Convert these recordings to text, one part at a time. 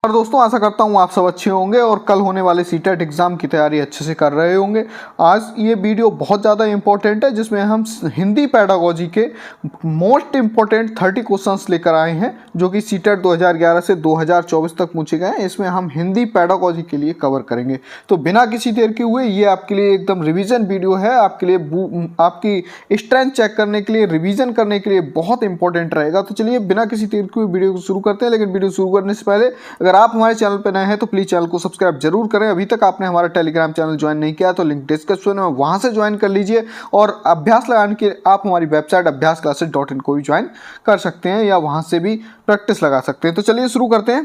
और दोस्तों आशा करता हूँ आप सब अच्छे होंगे और कल होने वाले सीटेट एग्ज़ाम की तैयारी अच्छे से कर रहे होंगे। आज ये वीडियो बहुत ज़्यादा इंपॉर्टेंट है जिसमें हम हिंदी पैडागोजी के मोस्ट इंपॉर्टेंट 30 क्वेश्चंस लेकर आए हैं जो कि सीटेट 2011 से 2024 तक पूछे गए हैं। इसमें हम हिंदी पैडागोजी के लिए कवर करेंगे। तो बिना किसी देर के हुए ये आपके लिए एकदम रिविज़न वीडियो है, आपके लिए आपकी स्ट्रेंथ चेक करने के लिए, रिविज़न करने के लिए बहुत इंपॉर्टेंट रहेगा। तो चलिए बिना किसी देर के हुए वीडियो को शुरू करते हैं। लेकिन वीडियो शुरू करने से पहले अगर आप हमारे चैनल पर नए हैं तो प्लीज़ चैनल को सब्सक्राइब जरूर करें। अभी तक आपने हमारा टेलीग्राम चैनल ज्वाइन नहीं किया तो लिंक डिस्क्रिप्शन में वहां से ज्वाइन कर लीजिए। और अभ्यास लगाने के आप हमारी वेबसाइट abhyasclasses.in को भी ज्वाइन कर सकते हैं या वहां से भी प्रैक्टिस लगा सकते हैं। तो चलिए शुरू करते हैं।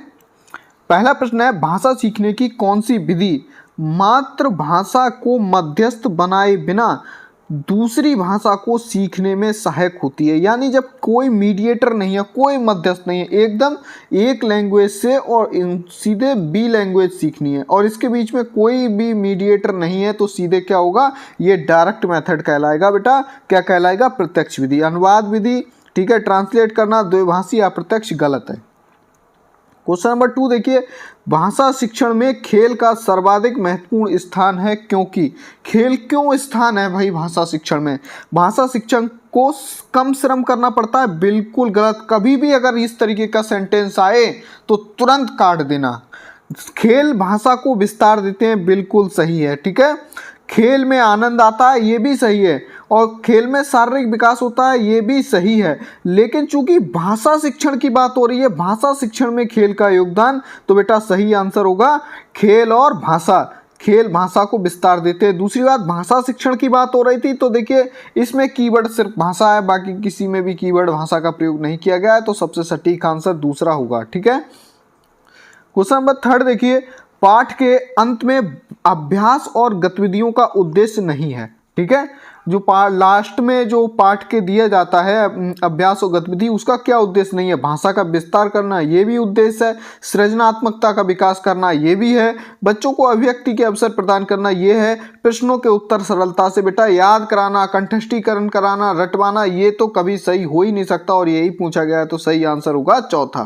पहला प्रश्न है, भाषा सीखने की कौन सी विधि मातृभाषा को मध्यस्थ बनाए बिना दूसरी भाषा को सीखने में सहायक होती है? यानी जब कोई मीडिएटर नहीं है, कोई मध्यस्थ नहीं है, एकदम एक लैंग्वेज से और सीधे बी लैंग्वेज सीखनी है और इसके बीच में कोई भी मीडिएटर नहीं है, तो सीधे क्या होगा, ये डायरेक्ट मेथड कहलाएगा बेटा। क्या कहलाएगा? प्रत्यक्ष विधि, अनुवाद विधि। ठीक है, ट्रांसलेट करना द्विभाषी या प्रत्यक्ष गलत है। क्वेश्चन नंबर 2 देखिए, भाषा शिक्षण में खेल का सर्वाधिक महत्वपूर्ण स्थान है क्योंकि। खेल क्यों स्थान है भाई भाषा शिक्षण में? भाषा शिक्षण को कम श्रम करना पड़ता है, बिल्कुल गलत। कभी भी अगर इस तरीके का सेंटेंस आए तो तुरंत काट देना। खेल भाषा को विस्तार देते हैं, बिल्कुल सही है। ठीक है, खेल में आनंद आता है, ये भी सही है। और खेल में शारीरिक विकास होता है, ये भी सही है। लेकिन चूंकि भाषा शिक्षण की बात हो रही है, भाषा शिक्षण में खेल का योगदान, तो बेटा सही आंसर होगा खेल और भाषा। खेल भाषा को विस्तार देते हैं। दूसरी बात, भाषा शिक्षण की बात हो रही थी तो देखिए इसमें कीवर्ड सिर्फ भाषा है, बाकी किसी में भी कीवर्ड भाषा का प्रयोग नहीं किया गया है, तो सबसे सटीक आंसर दूसरा होगा। ठीक है, क्वेश्चन नंबर 3 देखिए, पाठ के अंत में अभ्यास और गतिविधियों का उद्देश्य नहीं है। ठीक है, जो लास्ट में जो पाठ के दिया जाता है अभ्यास और गतिविधि, उसका क्या उद्देश्य नहीं है? भाषा का विस्तार करना, ये भी उद्देश्य है। सृजनात्मकता का विकास करना, ये भी है। बच्चों को अभिव्यक्ति के अवसर प्रदान करना, ये है। प्रश्नों के उत्तर सरलता से बेटा याद कराना, कंठस्थीकरण कराना, रटवाना, ये तो कभी सही हो ही नहीं सकता और यही पूछा गया है, तो सही आंसर होगा चौथा।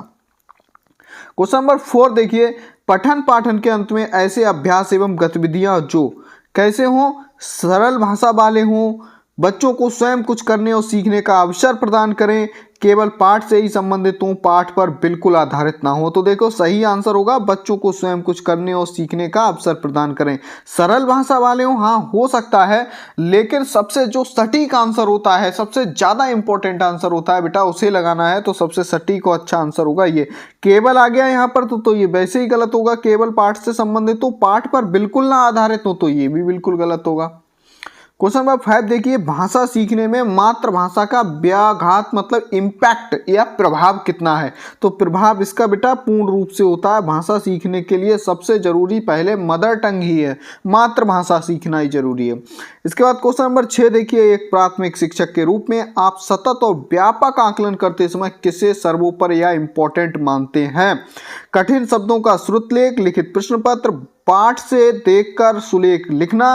क्वेश्चन नंबर 4 देखिए, पठन पाठन के अंत में ऐसे अभ्यास एवं गतिविधियां जो कैसे हों, सरल भाषा वाले हों, बच्चों को स्वयं कुछ करने और सीखने का अवसर प्रदान करें, केवल पाठ से ही संबंधित हों, पाठ पर बिल्कुल आधारित ना हो। तो देखो सही आंसर होगा बच्चों को स्वयं कुछ करने और सीखने का अवसर प्रदान करें। सरल भाषा वाले हों, हाँ हो सकता है, लेकिन सबसे जो सटीक आंसर होता है, सबसे ज़्यादा इंपॉर्टेंट आंसर होता है बेटा, उसे लगाना है। तो सबसे सटीक और अच्छा आंसर होगा ये। केवल आ गया यहाँ पर तो ये वैसे ही गलत होगा। केवल पाठ से संबंधित हो, पाठ पर बिल्कुल ना आधारित हो, तो ये भी बिल्कुल गलत होगा। क्वेश्चन नंबर 5 देखिए, भाषा सीखने में मातृभाषा का व्याघात मतलब इम्पैक्ट या प्रभाव कितना है? तो प्रभाव इसका बेटा पूर्ण रूप से होता है। भाषा सीखने के लिए सबसे जरूरी पहले मदर टंग ही है, मातृभाषा सीखना ही जरूरी है। इसके बाद क्वेश्चन नंबर 6 देखिए, एक प्राथमिक शिक्षक के रूप में आप सतत और व्यापक आकलन करते समय किसे सर्वोपरि या इंपॉर्टेंट मानते हैं? कठिन शब्दों का श्रुतलेख, लिखित प्रश्न पत्र, पाठ से देखकर सुलेख लिखना,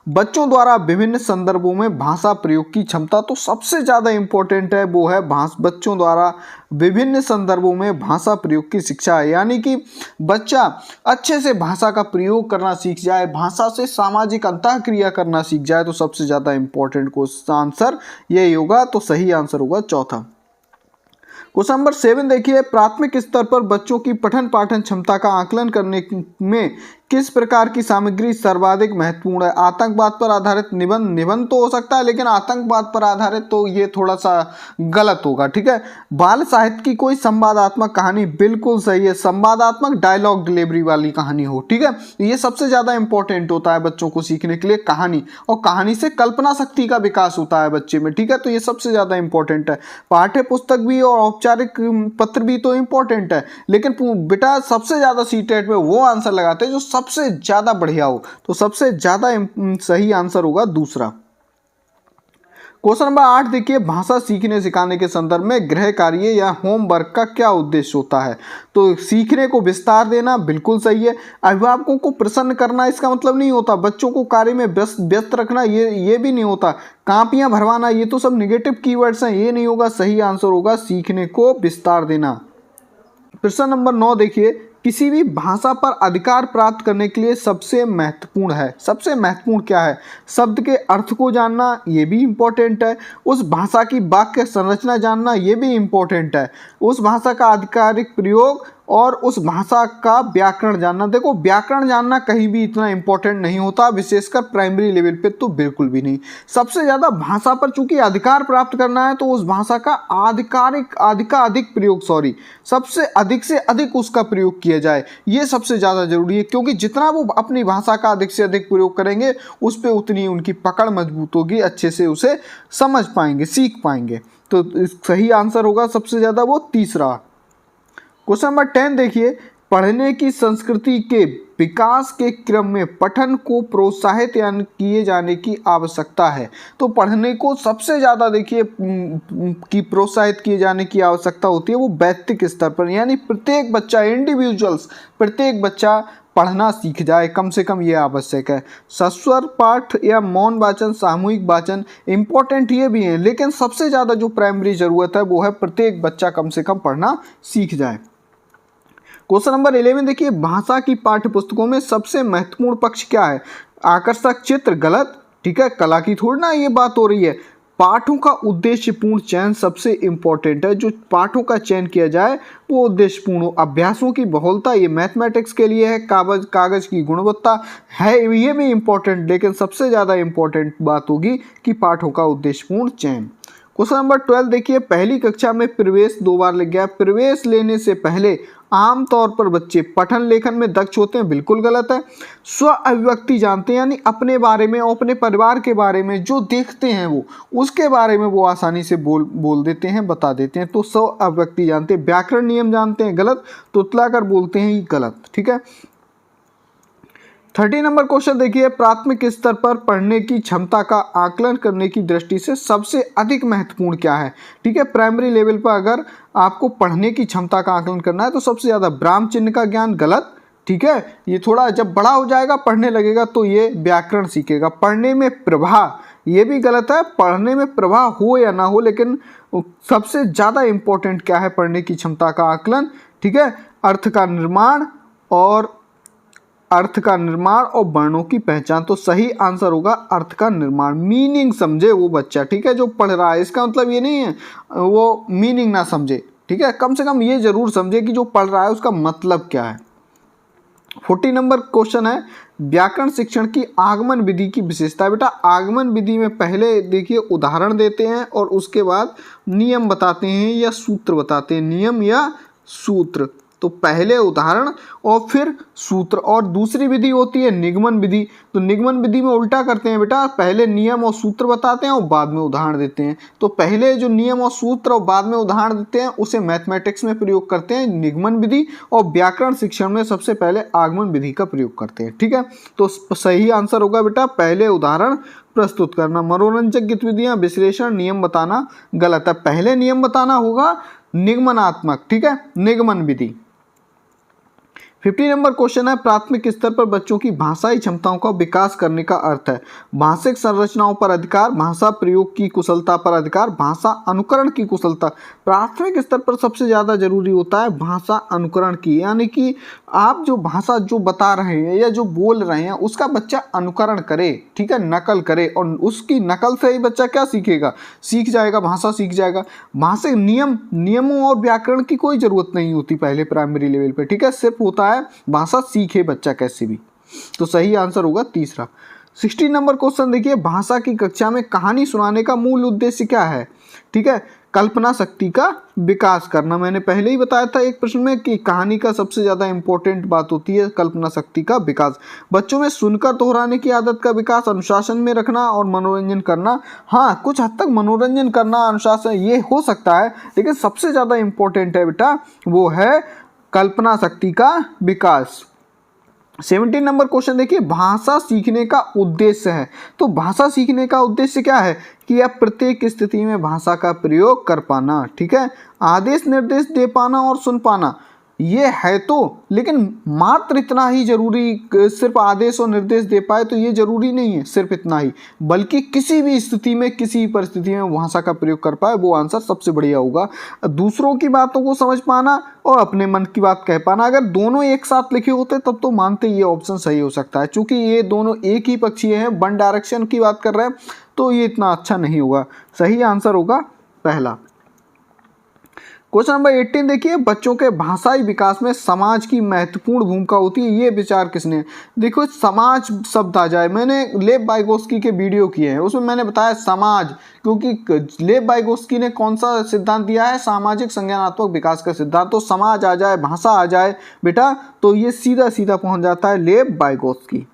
बच्चों द्वारा विभिन्न संदर्भों में भाषा प्रयोग की क्षमता। तो सबसे ज़्यादा इंपॉर्टेंट है वो है बच्चों द्वारा विभिन्न संदर्भों में भाषा प्रयोग की शिक्षा है। यानी कि बच्चा अच्छे से भाषा का प्रयोग करना सीख जाए, भाषा से सामाजिक अंतःक्रिया करना सीख जाए, तो सबसे ज़्यादा इंपॉर्टेंट क्वेश्चन आंसर यही होगा। तो सही आंसर होगा चौथा। क्वेश्चन नंबर 7 देखिए, प्राथमिक स्तर पर बच्चों की पठन पाठन क्षमता का आकलन करने में किस प्रकार की सामग्री सर्वाधिक महत्वपूर्ण है? आतंकवाद पर आधारित निबंध तो हो सकता है, लेकिन आतंकवाद पर आधारित तो ये थोड़ा सा गलत होगा। ठीक है, बाल साहित्य की कोई संवादात्मक कहानी, बिल्कुल सही है। संवादात्मक डायलॉग डिलीवरी वाली कहानी हो। ठीक है, ये सबसे ज़्यादा इंपॉर्टेंट होता है बच्चों को सीखने के लिए, कहानी। और कहानी से कल्पना शक्ति का विकास होता है बच्चे में। ठीक है, तो ये सबसे ज़्यादा इंपॉर्टेंट है। पाठ्य पुस्तक भी और औपचारिक पत्र भी तो इंपॉर्टेंट है, लेकिन बेटा सबसे ज़्यादा सीटेट में वो आंसर लगाते हैं जो सबसे ज्यादा बढ़िया हो। तो सबसे ज्यादा सही आंसर होगा दूसरा। क्वेश्चन नंबर 8 देखिए, भाषा सीखने सिखाने के संदर्भ में गृह कार्य या होमवर्क का क्या उद्देश्य होता है? तो सीखने को विस्तार देना, बिल्कुल सही है। अभिभावकों को प्रसन्न करना, इसका मतलब नहीं होता बच्चों को कार्य में व्यस्त रखना, ये भी नहीं होता। कापियां भरवाना, ये तो सब निगेटिव कीवर्ड्स हैं, ये नहीं होगा। सही आंसर होगा सीखने को विस्तार देना। प्रश्न नंबर 9 देखिए, किसी भी भाषा पर अधिकार प्राप्त करने के लिए सबसे महत्वपूर्ण है। सबसे महत्वपूर्ण क्या है? शब्द के अर्थ को जानना, ये भी इम्पोर्टेंट है। उस भाषा की वाक्य संरचना जानना, ये भी इम्पोर्टेंट है। उस भाषा का आधिकारिक प्रयोग और उस भाषा का व्याकरण जानना। देखो, व्याकरण जानना कहीं भी इतना इम्पोर्टेंट नहीं होता, विशेषकर प्राइमरी लेवल पे तो बिल्कुल भी नहीं। सबसे ज़्यादा भाषा पर चूंकि अधिकार प्राप्त करना है तो उस भाषा का अधिक प्रयोग सबसे अधिक से अधिक उसका प्रयोग किया जाए, ये सबसे ज़्यादा जरूरी है। क्योंकि जितना वो अपनी भाषा का अधिक से अधिक प्रयोग करेंगे उस पर उतनी उनकी पकड़ मजबूत होगी, अच्छे से उसे समझ पाएंगे, सीख पाएंगे। तो सही आंसर होगा सबसे ज़्यादा वो तीसरा। क्वेश्चन नंबर 10 देखिए, पढ़ने की संस्कृति के विकास के क्रम में पठन को प्रोत्साहित किए जाने की आवश्यकता है। तो पढ़ने को सबसे ज़्यादा देखिए कि प्रोत्साहित किए जाने की आवश्यकता होती है वो व्यक्तिगत स्तर पर, यानी प्रत्येक बच्चा, इंडिविजुअल्स, प्रत्येक बच्चा पढ़ना सीख जाए कम से कम, ये आवश्यक है। सस्वर पाठ या मौन वाचन, सामूहिक वाचन इंपॉर्टेंट ये भी है, लेकिन सबसे ज़्यादा जो प्राइमरी ज़रूरत है वो है प्रत्येक बच्चा कम से कम पढ़ना सीख जाए। क्वेश्चन नंबर 11 देखिए, भाषा की पाठ्य पुस्तकों में सबसे महत्वपूर्ण पक्ष क्या है? आकर्षक चित्र, गलत, ठीक है, कला की थोड़ी ना ये बात हो रही है। पाठों का उद्देश्यपूर्ण चयन सबसे इंपॉर्टेंट है। जो पाठों का चयन किया जाए वो उद्देश्यपूर्ण हो। अभ्यासों की बहुलता, ये मैथमेटिक्स के लिए है। कागज की गुणवत्ता है, ये भी इंपॉर्टेंट, लेकिन सबसे ज़्यादा इंपॉर्टेंट बात होगी कि पाठों का उद्देश्यपूर्ण चयन। क्वेश्चन नंबर 12 देखिए, पहली कक्षा में प्रवेश 2 बार लग गया। प्रवेश लेने से पहले आमतौर पर बच्चे पठन लेखन में दक्ष होते हैं, बिल्कुल गलत है। स्व अभिव्यक्ति जानते हैं, यानी अपने बारे में और अपने परिवार के बारे में जो देखते हैं वो उसके बारे में वो आसानी से बोल देते हैं, बता देते हैं। तो स्व अभिव्यक्ति जानते हैं। व्याकरण नियम जानते हैं, गलत। तुतलाकर बोलते हैं, गलत, ठीक है। 30 नंबर क्वेश्चन देखिए, प्राथमिक स्तर पर पढ़ने की क्षमता का आकलन करने की दृष्टि से सबसे अधिक महत्वपूर्ण क्या है? ठीक है, प्राइमरी लेवल पर अगर आपको पढ़ने की क्षमता का आकलन करना है तो सबसे ज़्यादा ब्राह्म चिन्ह का ज्ञान, गलत, ठीक है। ये थोड़ा जब बड़ा हो जाएगा, पढ़ने लगेगा, तो ये व्याकरण सीखेगा। पढ़ने में प्रवाह, ये भी गलत है। पढ़ने में प्रवाह हो या ना हो, लेकिन सबसे ज़्यादा इम्पोर्टेंट क्या है पढ़ने की क्षमता का आकलन, ठीक है। अर्थ का निर्माण और वर्णों की पहचान। तो सही आंसर होगा अर्थ का निर्माण। मीनिंग समझे वो बच्चा, ठीक है, जो पढ़ रहा है। इसका मतलब ये नहीं है वो मीनिंग ना समझे, ठीक है, कम से कम ये जरूर समझे कि जो पढ़ रहा है उसका मतलब क्या है। 40 नंबर क्वेश्चन है, व्याकरण शिक्षण की आगमन विधि की विशेषता। बेटा, आगमन विधि में पहले देखिए उदाहरण देते हैं और उसके बाद नियम बताते हैं या सूत्र बताते हैं, नियम या सूत्र। तो पहले उदाहरण और फिर सूत्र। और दूसरी विधि होती है निगमन विधि। तो निगमन विधि में उल्टा करते हैं बेटा, पहले नियम और सूत्र बताते हैं और बाद में उदाहरण देते हैं। तो पहले जो नियम और सूत्र और बाद में उदाहरण देते हैं उसे मैथमेटिक्स में प्रयोग करते हैं निगमन विधि, और व्याकरण शिक्षण में सबसे पहले आगमन विधि का प्रयोग करते हैं, ठीक है। तो सही आंसर होगा बेटा पहले उदाहरण प्रस्तुत करना। मनोरंजक गतिविधियां, विश्लेषण, नियम बताना, गलत है। पहले नियम बताना होगा निगमनात्मक, ठीक है, निगमन विधि। 50 नंबर क्वेश्चन है, प्राथमिक स्तर पर बच्चों की भाषाई क्षमताओं का विकास करने का अर्थ है। भाषिक संरचनाओं पर अधिकार, भाषा प्रयोग की कुशलता पर अधिकार, भाषा अनुकरण की कुशलता। प्राथमिक स्तर पर सबसे ज़्यादा जरूरी होता है भाषा अनुकरण की, यानी कि आप जो भाषा जो बता रहे हैं या जो बोल रहे हैं उसका बच्चा अनुकरण करे, ठीक है, नकल करे, और उसकी नकल से ही बच्चा क्या सीखेगा, सीख जाएगा, भाषा सीख जाएगा। भाषा नियमों और व्याकरण की कोई ज़रूरत नहीं होती पहले प्राइमरी लेवल पे, ठीक है, सिर्फ होता है भाषा सीखे बच्चा कैसे भी। तो सही आंसर होगा तीसरा। 60 नंबर क्वेश्चन देखिए, भाषा की कक्षा में कहानी सुनाने का मूल उद्देश्य क्या है? ठीक है, कल्पना शक्ति का विकास करना। मैंने पहले ही बताया था एक प्रश्न में कि कहानी का सबसे ज़्यादा इंपॉर्टेंट बात होती है कल्पना शक्ति का विकास। बच्चों में सुनकर दोहराने की आदत का विकास, अनुशासन में रखना और मनोरंजन करना। हाँ, कुछ हद तक मनोरंजन करना, अनुशासन, ये हो सकता है, लेकिन सबसे ज़्यादा इंपॉर्टेंट है बेटा वो है कल्पना शक्ति का विकास। 17 नंबर क्वेश्चन देखिए, भाषा सीखने का उद्देश्य है। तो भाषा सीखने का उद्देश्य क्या है कि आप प्रत्येक स्थिति में भाषा का प्रयोग कर पाना, ठीक है, आदेश निर्देश दे पाना और सुन पाना। ये है तो, लेकिन मात्र इतना ही जरूरी, सिर्फ आदेश और निर्देश दे पाए तो ये जरूरी नहीं है सिर्फ इतना ही, बल्कि किसी भी स्थिति में किसी भी परिस्थिति में भाषा का प्रयोग कर पाए, वो आंसर सबसे बढ़िया होगा। दूसरों की बातों को समझ पाना और अपने मन की बात कह पाना, अगर दोनों एक साथ लिखे होते तब तो मानते ये ऑप्शन सही हो सकता है। चूंकि ये दोनों एक ही पक्षीय हैं, वन डायरेक्शन की बात कर रहे हैं, तो ये इतना अच्छा नहीं होगा। सही आंसर होगा पहला। क्वेश्चन नंबर 18 देखिए, बच्चों के भाषाई विकास में समाज की महत्वपूर्ण भूमिका होती है, ये विचार किसने। देखो समाज शब्द आ जाए, मैंने लेव वाइगोत्स्की के वीडियो किए हैं, उसमें मैंने बताया समाज, क्योंकि लेव वाइगोत्स्की ने कौन सा सिद्धांत दिया है, सामाजिक संज्ञानात्मक विकास का सिद्धांत। तो समाज आ जाए, भाषा आ जाए बेटा, तो ये सीधा सीधा पहुंच जाता है लेव वाइगोत्स्की।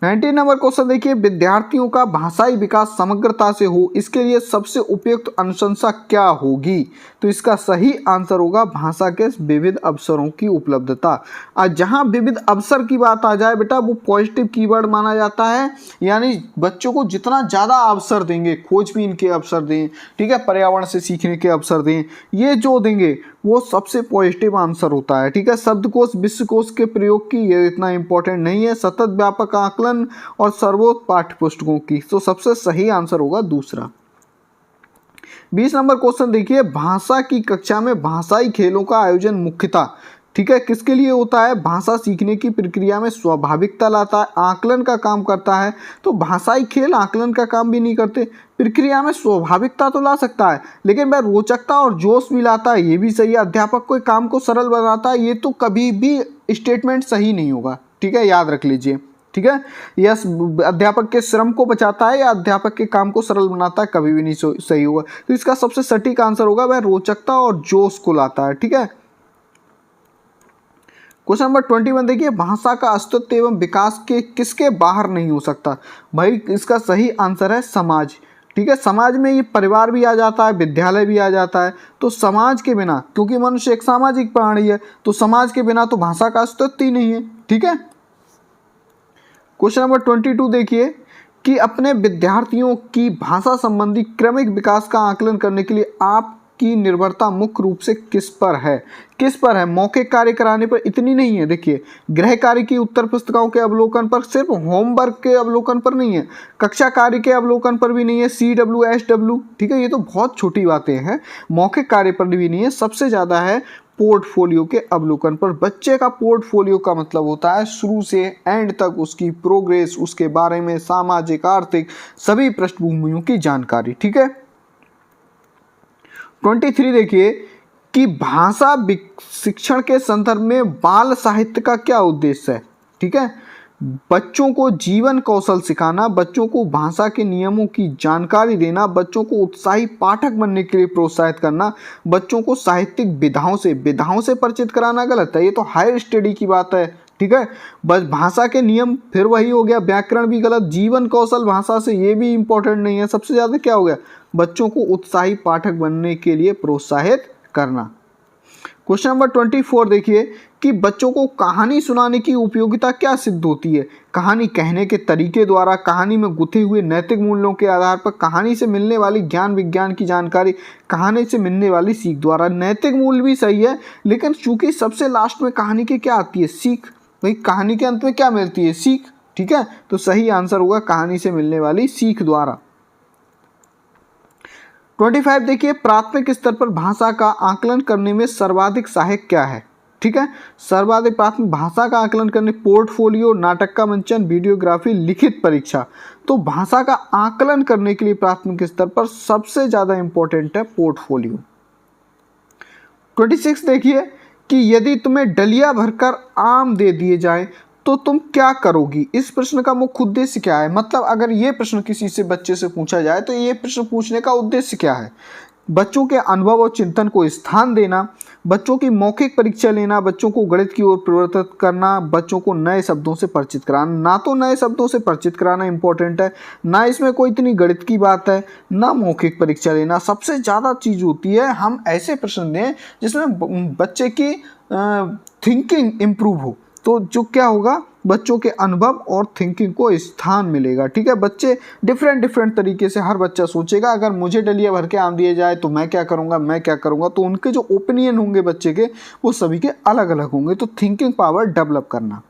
19 नंबर क्वेश्चन देखिए, विद्यार्थियों का भाषाई विकास समग्रता से हो, इसके लिए सबसे उपयुक्त अनुशंसा क्या होगी। तो इसका सही आंसर होगा भाषा के विविध अवसरों की उपलब्धता। आज जहां विविध अवसर की बात आ जाए बेटा, वो पॉजिटिव कीवर्ड माना जाता है, यानी बच्चों को जितना ज़्यादा अवसर देंगे, खोजबीन के अवसर दें, ठीक है, पर्यावरण से सीखने के अवसर दें, ये जो देंगे वो सबसे पॉजिटिव आंसर होता है। ठीक है, शब्दकोश विश्वकोश के प्रयोग की ये इतना इंपॉर्टेंट नहीं है, सतत व्यापक आकलन और सर्वोत्त पाठ्य पुस्तकों की। तो सबसे सही आंसर होगा दूसरा। 20 नंबर क्वेश्चन देखिए, भाषा की कक्षा में भाषाई खेलों का आयोजन मुख्यतः, ठीक है, किसके लिए होता है। भाषा सीखने की प्रक्रिया में स्वाभाविकता लाता है, आकलन का काम करता है। तो भाषाई खेल आकलन का काम भी नहीं करते, प्रक्रिया में स्वाभाविकता तो ला सकता है, लेकिन वह रोचकता और जोश भी लाता है, ये भी सही है। अध्यापक कोई काम को सरल बनाता है, ये तो कभी भी स्टेटमेंट सही नहीं होगा, ठीक है, याद रख लीजिए। ठीक है, यस, अध्यापक के श्रम को बचाता है या अध्यापक के काम को सरल बनाता है, कभी भी नहीं सही होगा। तो इसका सबसे सटीक आंसर होगा वह रोचकता और जोश को लाता है। ठीक है, क्वेश्चन नंबर 21 देखिए, भाषा का अस्तित्व एवं विकास के किसके बाहर नहीं हो सकता। भाई इसका सही आंसर है समाज। ठीक है, समाज में ये परिवार भी आ जाता है, विद्यालय भी आ जाता है। तो समाज के बिना, क्योंकि मनुष्य एक सामाजिक प्राणी है, तो समाज के बिना तो भाषा का अस्तित्व ही नहीं है। ठीक है, क्वेश्चन नंबर 22 देखिए कि अपने विद्यार्थियों की भाषा संबंधी क्रमिक विकास का आकलन करने के लिए आपकी निर्भरता मुख्य रूप से किस पर है। किस पर है, मौखिक कार्य कराने पर इतनी नहीं है। देखिए, गृह कार्य की उत्तर पुस्तिकाओं के अवलोकन पर, सिर्फ होमवर्क के अवलोकन पर नहीं है, कक्षा कार्य के अवलोकन पर भी नहीं है, CW SW, ठीक है, ये तो बहुत छोटी बातें हैं। मौखिक कार्य पर भी नहीं है, सबसे ज़्यादा है पोर्टफोलियो के अवलोकन पर। बच्चे का पोर्टफोलियो का मतलब होता है शुरू से एंड तक उसकी प्रोग्रेस, उसके बारे में सामाजिक आर्थिक सभी पृष्ठभूमियों की जानकारी। ठीक है, 23 देखिए कि भाषा शिक्षण के संदर्भ में बाल साहित्य का क्या उद्देश्य है। ठीक है, बच्चों को जीवन कौशल सिखाना, बच्चों को भाषा के नियमों की जानकारी देना, बच्चों को उत्साही पाठक बनने के लिए प्रोत्साहित करना, बच्चों को साहित्यिक विधाओं से परिचित कराना गलत है, ये तो हायर स्टडी की बात है। ठीक है, बस भाषा के नियम फिर वही हो गया, व्याकरण भी गलत, जीवन कौशल भाषा से ये भी इंपॉर्टेंट नहीं है। सबसे ज़्यादा क्या हो गया, बच्चों को उत्साही पाठक बनने के लिए प्रोत्साहित करना। क्वेश्चन नंबर 24 देखिए कि बच्चों को कहानी सुनाने की उपयोगिता क्या सिद्ध होती है। कहानी कहने के तरीके द्वारा, कहानी में गुथे हुए नैतिक मूल्यों के आधार पर, कहानी से मिलने वाली ज्ञान विज्ञान की जानकारी, कहानी से मिलने वाली सीख द्वारा। नैतिक मूल्य भी सही है, लेकिन चूंकि सबसे लास्ट में कहानी के क्या आती है, सीख। भाई कहानी के अंत में क्या मिलती है, सीख। ठीक है, तो सही आंसर होगा कहानी से मिलने वाली सीख द्वारा। 25 देखिए, प्राथमिक स्तर पर भाषा का आकलन करने में सर्वाधिक सहायक क्या है। ठीक है, सर्वाधिक प्राथमिक भाषा का आकलन करने, पोर्टफोलियो, नाटक का मंचन, वीडियोग्राफी, लिखित परीक्षा। तो भाषा का आकलन करने के लिए प्राथमिक स्तर पर सबसे ज़्यादा इंपॉर्टेंट है पोर्टफोलियो। 26 देखिए कि यदि तुम्हें डलिया भरकर आम दे दिए जाए तो तुम क्या करोगी। इस प्रश्न का मुख्य उद्देश्य क्या है, मतलब अगर ये प्रश्न किसी से बच्चे से पूछा जाए तो ये प्रश्न पूछने का उद्देश्य क्या है। बच्चों के अनुभव और चिंतन को स्थान देना, बच्चों की मौखिक परीक्षा लेना, बच्चों को गणित की ओर प्रवर्तित करना, बच्चों को नए शब्दों से परिचित कराना। ना तो नए शब्दों से परिचित कराना इंपॉर्टेंट है, ना इसमें कोई इतनी गणित की बात है, ना मौखिक परीक्षा लेना। सबसे ज़्यादा चीज़ होती है हम ऐसे प्रश्न दें जिसमें बच्चे की थिंकिंग इम्प्रूव हो। तो जो क्या होगा, बच्चों के अनुभव और थिंकिंग को स्थान मिलेगा। ठीक है, बच्चे डिफरेंट तरीके से हर बच्चा सोचेगा, अगर मुझे डलिया भर के आम दिए जाए तो मैं क्या करूँगा, तो उनके जो ओपिनियन होंगे बच्चे के वो सभी के अलग अलग होंगे। तो थिंकिंग पावर डेवलप करना।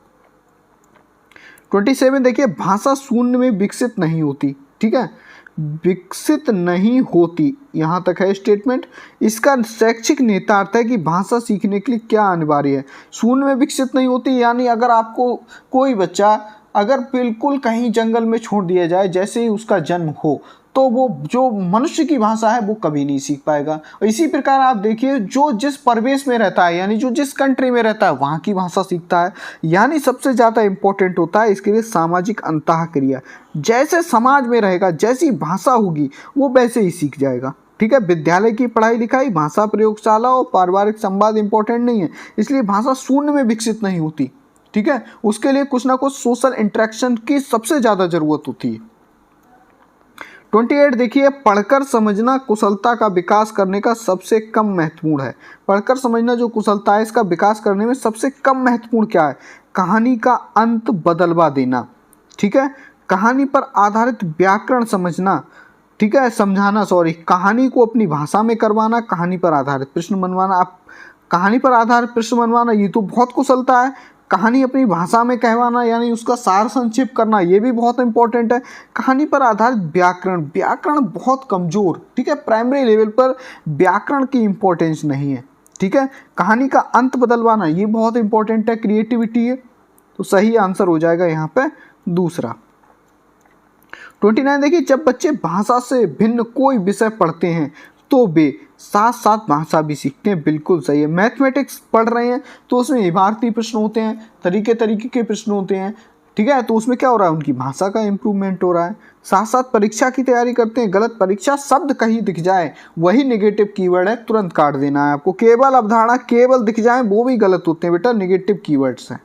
27 देखिए, भाषा शून्य में विकसित नहीं होती। ठीक है, विकसित नहीं होती, यहाँ तक है स्टेटमेंट। इसका शैक्षिक निहितार्थ है कि भाषा सीखने के लिए क्या अनिवार्य है। शून्य में विकसित नहीं होती यानी अगर आपको कोई बच्चा अगर बिल्कुल कहीं जंगल में छोड़ दिया जाए जैसे ही उसका जन्म हो, तो वो जो मनुष्य की भाषा है वो कभी नहीं सीख पाएगा। और इसी प्रकार आप देखिए, जो जिस परिवेश में रहता है यानी जो जिस कंट्री में रहता है वहाँ की भाषा सीखता है। यानी सबसे ज़्यादा इम्पोर्टेंट होता है इसके लिए सामाजिक अंतःक्रिया। जैसे समाज में रहेगा, जैसी भाषा होगी वो वैसे ही सीख जाएगा। ठीक है, विद्यालय की पढ़ाई लिखाई, भाषा प्रयोगशाला और पारिवारिक संवाद इंपॉर्टेंट नहीं है, इसलिए भाषा शून्य में विकसित नहीं होती। ठीक है, उसके लिए कुछ ना कुछ सोशल इंटरेक्शन की सबसे ज़्यादा ज़रूरत होती है। 28 देखिए, पढ़कर समझना कुशलता का विकास करने का सबसे कम महत्वपूर्ण है। पढ़कर समझना जो कुशलता है इसका विकास करने में सबसे कम महत्वपूर्ण क्या है? कहानी का अंत बदलवा देना। ठीक है, कहानी पर आधारित व्याकरण समझना, ठीक है, समझाना, कहानी को अपनी भाषा में करवाना, कहानी पर आधारित प्रश्न बनवाना। आप कहानी पर आधारित प्रश्न बनवाना ये तो बहुत कुशलता है। कहानी अपनी भाषा में कहवाना यानी उसका सार संक्षेप करना ये भी बहुत इंपॉर्टेंट है। कहानी पर आधारित व्याकरण बहुत कमज़ोर। ठीक है, प्राइमरी लेवल पर व्याकरण की इम्पोर्टेंस नहीं है। ठीक है, कहानी का अंत बदलवाना ये बहुत इंपॉर्टेंट है, क्रिएटिविटी है। तो सही आंसर हो जाएगा यहाँ पे दूसरा। 29 देखिए, जब बच्चे भाषा से भिन्न कोई विषय पढ़ते हैं तो वे साथ साथ भाषा भी सीखते हैं। बिल्कुल सही है। मैथमेटिक्स पढ़ रहे हैं तो उसमें इबारती प्रश्न होते हैं, तरीके के प्रश्न होते हैं। ठीक है, तो उसमें क्या हो रहा है, उनकी भाषा का इम्प्रूवमेंट हो रहा है। साथ साथ परीक्षा की तैयारी करते हैं, गलत परीक्षा शब्द कहीं दिख जाए वही नेगेटिव कीवर्ड है, तुरंत काट देना है आपको। केवल अवधारणा केवल दिख जाए वो भी गलत होते हैं बेटा, नेगेटिव कीवर्ड्स हैं।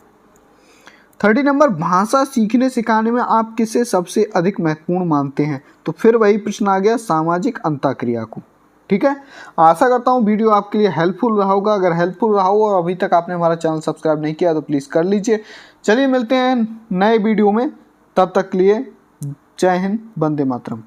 30 नंबर, भाषा सीखने सिखाने में आप किसे सबसे अधिक महत्वपूर्ण मानते हैं? तो फिर वही प्रश्न आ गया, सामाजिक अंतःक्रिया को। ठीक है, आशा करता हूँ वीडियो आपके लिए हेल्पफुल रहा होगा। अगर हेल्पफुल रहा हो और अभी तक आपने हमारा चैनल सब्सक्राइब नहीं किया तो प्लीज़ कर लीजिए। चलिए मिलते हैं नए वीडियो में, तब तक के लिए जय हिंद, वंदे मातरम।